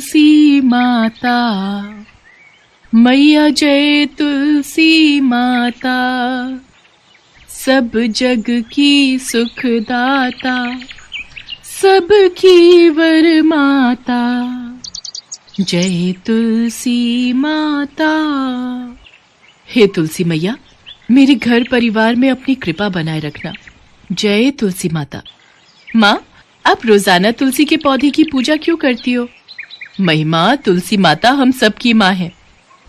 तुलसी माता, मैया जय तुलसी माता, सब जग की सुखदाता, सबकी वर माता, जय तुलसी माता। हे तुलसी मैया, मेरे घर परिवार में अपनी कृपा बनाए रखना। जय तुलसी माता। माँ, आप रोजाना तुलसी के पौधे की पूजा क्यों करती हो? महिमा, तुलसी माता हम सबकी माँ है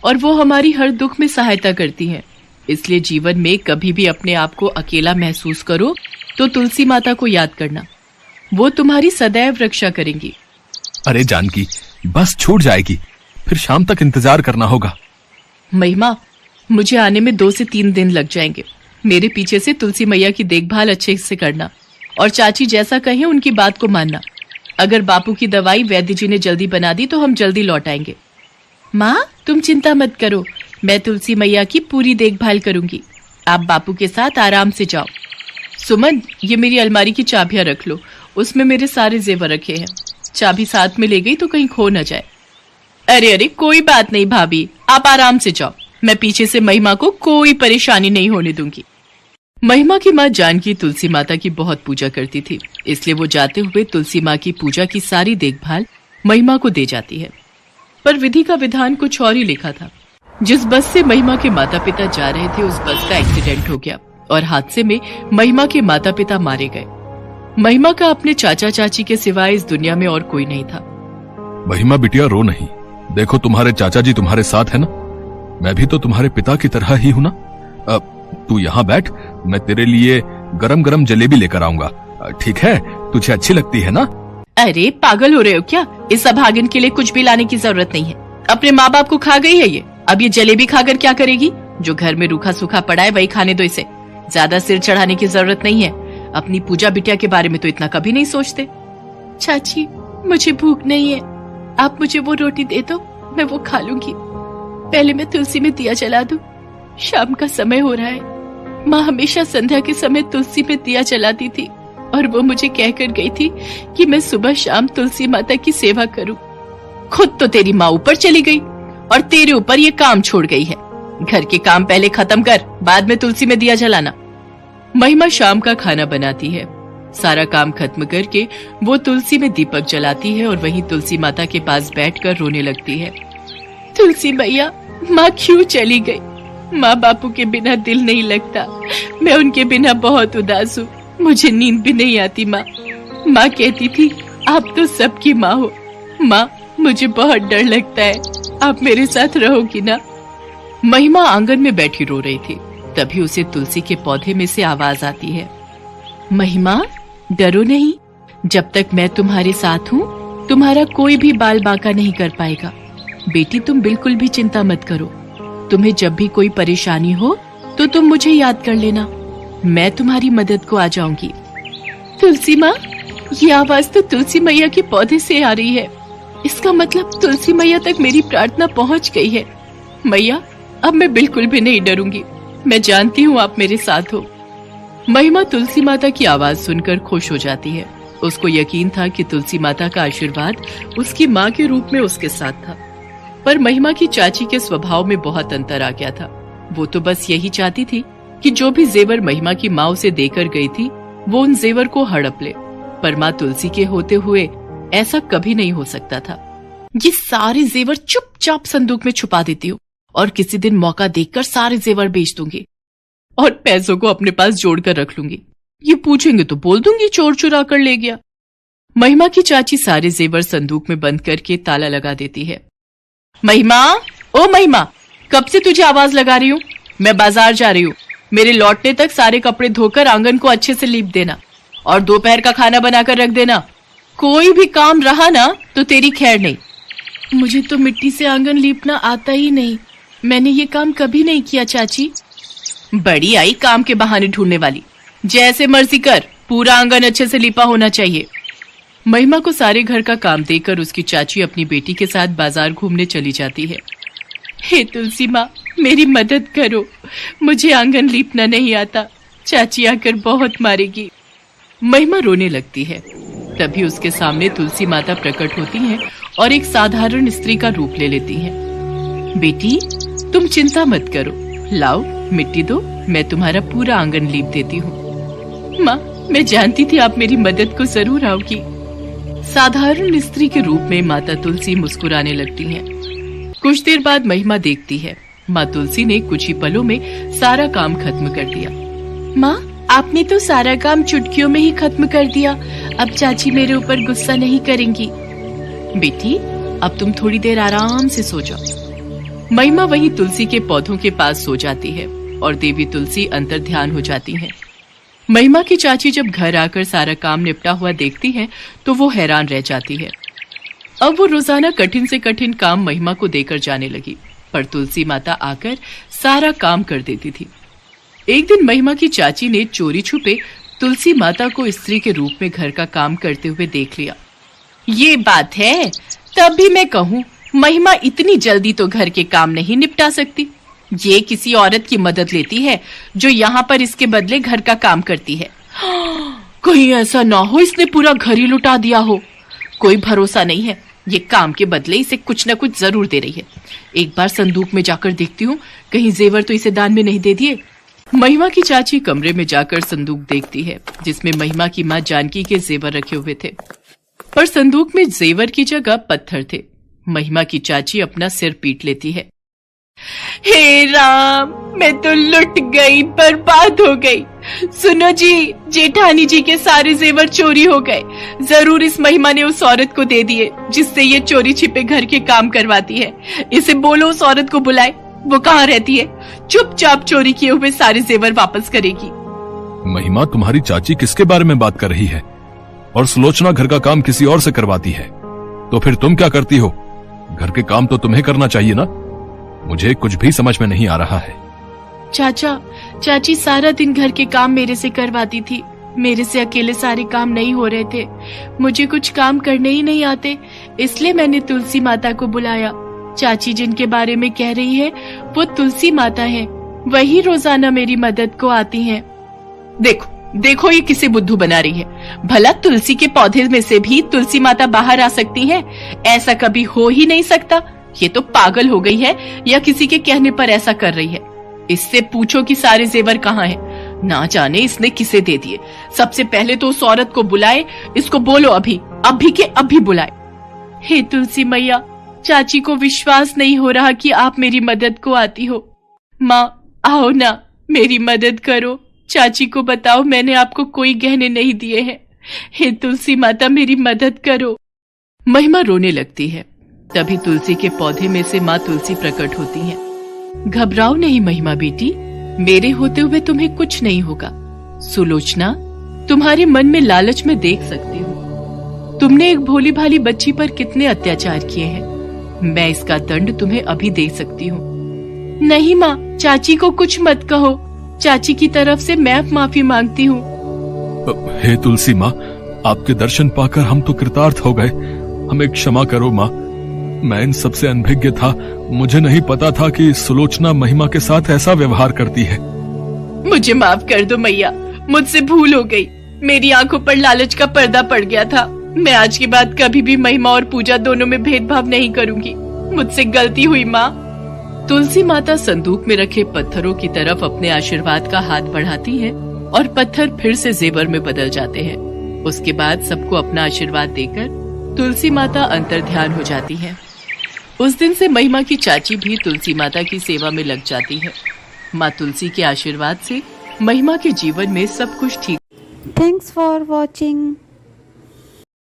और वो हमारी हर दुख में सहायता करती हैं। इसलिए जीवन में कभी भी अपने आप को अकेला महसूस करो तो तुलसी माता को याद करना, वो तुम्हारी सदैव रक्षा करेंगी। अरे जानकी, बस छूट जाएगी, फिर शाम तक इंतजार करना होगा। महिमा, मुझे आने में 2 से 3 दिन लग जाएंगे। मेरे पीछे से तुलसी मैया की देखभाल अच्छे से करना और चाची जैसा कहें उनकी बात को मानना। अगर बापू की दवाई वैद्य जी ने जल्दी बना दी तो हम जल्दी लौट आएंगे। माँ, तुम चिंता मत करो, मैं तुलसी मैया की पूरी देखभाल करूंगी। आप बापू के साथ आराम से जाओ। सुमन, ये मेरी अलमारी की चाबियां रख लो, उसमें मेरे सारे जेवर रखे हैं। चाबी साथ में ले गई तो कहीं खो न जाए। अरे कोई बात नहीं भाभी, आप आराम से जाओ, मैं पीछे से महिमा को कोई परेशानी नहीं होने दूंगी। महिमा की माँ जानकी तुलसी माता की बहुत पूजा करती थी, इसलिए वो जाते हुए तुलसी माँ की पूजा की सारी देखभाल महिमा को दे जाती है। पर विधि का विधान कुछ और ही लिखा था। जिस बस से महिमा के माता पिता जा रहे थे उस बस का एक्सीडेंट हो गया और हादसे में महिमा के माता पिता मारे गए। महिमा का अपने चाचा चाची के सिवाय इस दुनिया में और कोई नहीं था। महिमा बिटिया, रो नहीं, देखो तुम्हारे चाचा जी तुम्हारे साथ है ना। मैं भी तो तुम्हारे पिता की तरह ही हूँ ना। तू यहाँ बैठ, मैं तेरे लिए गरम गरम जलेबी लेकर आऊंगा, ठीक है? तुझे अच्छी लगती है ना? अरे पागल हो रहे हो क्या? इस अभागिन के लिए कुछ भी लाने की जरूरत नहीं है। अपने माँ बाप को खा गई है ये, अब ये जलेबी खाकर क्या करेगी? जो घर में रूखा सूखा पड़ा है वही खाने दो इसे। ज्यादा सिर चढ़ाने की जरूरत नहीं है। अपनी पूजा बिटिया के बारे में तो इतना कभी नहीं सोचते। चाची, मुझे भूख नहीं है, आप मुझे वो रोटी दे दो, मैं वो खा लूंगी। पहले मैं तुलसी में दिया जला दूं, शाम का समय हो रहा है। माँ हमेशा संध्या के समय तुलसी में दिया जलाती थी और वो मुझे कहकर गई थी कि मैं सुबह शाम तुलसी माता की सेवा करूं। खुद तो तेरी माँ ऊपर चली गई और तेरे ऊपर ये काम छोड़ गई है। घर के काम पहले खत्म कर, बाद में तुलसी में दिया जलाना। महिमा शाम का खाना बनाती है। सारा काम खत्म करके वो तुलसी में दीपक जलाती है और वहीं तुलसी माता के पास बैठकर रोने लगती है। तुलसी मैया, माँ क्यों चली गई? माँ बापू के बिना दिल नहीं लगता, मैं उनके बिना बहुत उदास हूँ, मुझे नींद भी नहीं आती। माँ कहती थी आप तो सबकी माँ हो। माँ, मुझे बहुत डर लगता है, आप मेरे साथ रहोगी ना? महिमा आंगन में बैठी रो रही थी, तभी उसे तुलसी के पौधे में से आवाज आती है। महिमा, डरो नहीं, जब तक मैं तुम्हारे साथ हूँ तुम्हारा कोई भी बाल बांका नहीं कर पाएगा। बेटी, तुम बिल्कुल भी चिंता मत करो। तुम्हें जब भी कोई परेशानी हो तो तुम मुझे याद कर लेना, मैं तुम्हारी मदद को आ जाऊंगी। तुलसी माँ, ये आवाज तो तुलसी मैया के पौधे से आ रही है। इसका मतलब तुलसी मैया तक मेरी प्रार्थना पहुँच गई है। मैया, अब मैं बिल्कुल भी नहीं डरूंगी, मैं जानती हूँ आप मेरे साथ हो। महिमा तुलसी माता की आवाज सुनकर खुश हो जाती है। उसको यकीन था कि तुलसी माता का आशीर्वाद उसकी माँ के रूप में उसके साथ था। पर महिमा की चाची के स्वभाव में बहुत अंतर आ गया था। वो तो बस यही चाहती थी कि जो भी जेवर महिमा की माँ उसे देकर गई थी वो उन जेवर को हड़प ले, पर माँ तुलसी के होते हुए ऐसा कभी नहीं हो सकता था। ये सारे जेवर चुपचाप संदूक में छुपा देती हूँ और किसी दिन मौका देखकर सारे जेवर बेच दूंगी और पैसों को अपने पास जोड़कर रख लूंगी। ये पूछेंगे तो बोल दूंगी चोर चुरा कर ले गया। महिमा की चाची सारे जेवर संदूक में बंद करके ताला लगा देती है। महिमा, ओ महिमा, कब से तुझे आवाज लगा रही हूँ? मैं बाजार जा रही हूँ, मेरे लौटने तक सारे कपड़े धोकर आंगन को अच्छे से लीप देना और दोपहर का खाना बनाकर रख देना। कोई भी काम रहा ना तो तेरी खैर नहीं। मुझे तो मिट्टी से आंगन लीपना आता ही नहीं, मैंने ये काम कभी नहीं किया चाची। बड़ी आई काम के बहाने ढूंढने वाली, जैसे मर्जी कर, पूरा आंगन अच्छे से लिपा होना चाहिए। महिमा को सारे घर का काम देकर उसकी चाची अपनी बेटी के साथ बाजार घूमने चली जाती है। हे तुलसी माँ, मेरी मदद करो, मुझे आंगन लीपना नहीं आता, चाची आकर बहुत मारेगी। महिमा रोने लगती है। तभी उसके सामने तुलसी माता प्रकट होती हैं और एक साधारण स्त्री का रूप ले लेती हैं। बेटी, तुम चिंता मत करो, लाओ मिट्टी दो, मैं तुम्हारा पूरा आंगन लीप देती हूँ। माँ, मैं जानती थी आप मेरी मदद को जरूर आओगी। साधारण स्त्री के रूप में माता तुलसी मुस्कुराने लगती हैं। कुछ देर बाद महिमा देखती है माँ तुलसी ने कुछ ही पलों में सारा काम खत्म कर दिया। माँ, आपने तो सारा काम चुटकियों में ही खत्म कर दिया। अब चाची मेरे ऊपर गुस्सा नहीं करेंगी। बेटी, अब तुम थोड़ी देर आराम से सो जाओ। महिमा वही तुलसी के पौधों के पास सो जाती है और देवी तुलसी अंतर ध्यान हो जाती हैं। महिमा की चाची जब घर आकर सारा काम निपटा हुआ देखती है तो वो हैरान रह जाती है। अब वो रोजाना कठिन से कठिन काम महिमा को देकर जाने लगी, पर तुलसी माता आकर सारा काम कर देती थी। एक दिन महिमा की चाची ने चोरी छुपे तुलसी माता को स्त्री के रूप में घर का काम करते हुए देख लिया। ये बात है, तब भी मैं कहूँ महिमा इतनी जल्दी तो घर के काम नहीं निपटा सकती। ये किसी औरत की मदद लेती है जो यहाँ पर इसके बदले घर का काम करती है। कहीं ऐसा ना हो इसने पूरा घर ही लुटा दिया हो। कोई भरोसा नहीं है, ये काम के बदले इसे कुछ न कुछ जरूर दे रही है। एक बार संदूक में जाकर देखती हूँ, कहीं जेवर तो इसे दान में नहीं दे दिए। महिमा की चाची कमरे में जाकर संदूक देखती है जिसमें महिमा की माँ जानकी के जेवर रखे हुए थे, पर संदूक में जेवर की जगह पत्थर थे। महिमा की चाची अपना सिर पीट लेती है। हे राम, मैं तो लुट गई, बर्बाद हो गई। सुनो जी, जेठानी जी के सारे जेवर चोरी हो गए। जरूर इस महिमा ने उस औरत को दे दिए जिससे ये चोरी छिपे घर के काम करवाती है। इसे बोलो उस औरत को बुलाए। वो कहाँ रहती है? चुपचाप चोरी किए हुए सारे जेवर वापस करेगी। महिमा, तुम्हारी चाची किसके बारे में बात कर रही है? और सुलोचना घर का काम किसी और से करवाती है, तो फिर तुम क्या करती हो? घर के काम तो तुम्हें करना चाहिए ना। मुझे कुछ भी समझ में नहीं आ रहा है। चाचा, चाची सारा दिन घर के काम मेरे से करवाती थी। मेरे से अकेले सारे काम नहीं हो रहे थे। मुझे कुछ काम करने ही नहीं आते, इसलिए मैंने तुलसी माता को बुलाया। चाची जिनके बारे में कह रही है वो तुलसी माता है, वही रोजाना मेरी मदद को आती हैं। देखो देखो, ये किसे बुद्धू बना रही है। भला तुलसी के पौधे में से भी तुलसी माता बाहर आ सकती हैं? ऐसा कभी हो ही नहीं सकता। ये तो पागल हो गई है या किसी के कहने पर ऐसा कर रही है। इससे पूछो कि सारे जेवर कहाँ हैं। ना जाने इसने किसे दे दिए। सबसे पहले तो उस औरत को बुलाए, इसको बोलो अभी के अभी बुलाए। हे तुलसी मैया, चाची को विश्वास नहीं हो रहा कि आप मेरी मदद को आती हो। माँ, आओ ना, मेरी मदद करो। चाची को बताओ मैंने आपको कोई गहने नहीं दिए हैं। हे तुलसी माता, मेरी मदद करो। महिमा रोने लगती है। तभी तुलसी के पौधे में से माँ तुलसी प्रकट होती हैं। घबराओ नहीं महिमा बेटी, मेरे होते हुए तुम्हें कुछ नहीं होगा। सुलोचना, तुम्हारे मन में लालच में देख सकती हूँ। तुमने एक भोली भाली बच्ची पर कितने अत्याचार किए हैं। मैं इसका दंड तुम्हें अभी दे सकती हूँ। नहीं माँ, चाची को कुछ मत कहो। चाची की तरफ से मैं माफी मांगती हूँ। हे तुलसी माँ, आपके दर्शन पाकर हम तो कृतार्थ हो गए। हमें क्षमा करो माँ, मैं इन सबसे अनभिज्ञ था। मुझे नहीं पता था कि सुलोचना महिमा के साथ ऐसा व्यवहार करती है। मुझे माफ कर दो मैया, मुझसे भूल हो गई। मेरी आंखों पर लालच का पर्दा पड़ गया था। मैं आज के बाद कभी भी महिमा और पूजा दोनों में भेदभाव नहीं करूंगी। मुझसे गलती हुई माँ। तुलसी माता संदूक में रखे पत्थरों की तरफ अपने आशीर्वाद का हाथ बढ़ाती है और पत्थर फिर से जेवर में बदल जाते हैं। उसके बाद सबको अपना आशीर्वाद देकर तुलसी माता अंतर ध्यान हो जाती है। उस दिन से महिमा की चाची भी तुलसी माता की सेवा में लग जाती है। माँ तुलसी के आशीर्वाद से महिमा के जीवन में सब कुछ ठीक। Thanks for watching.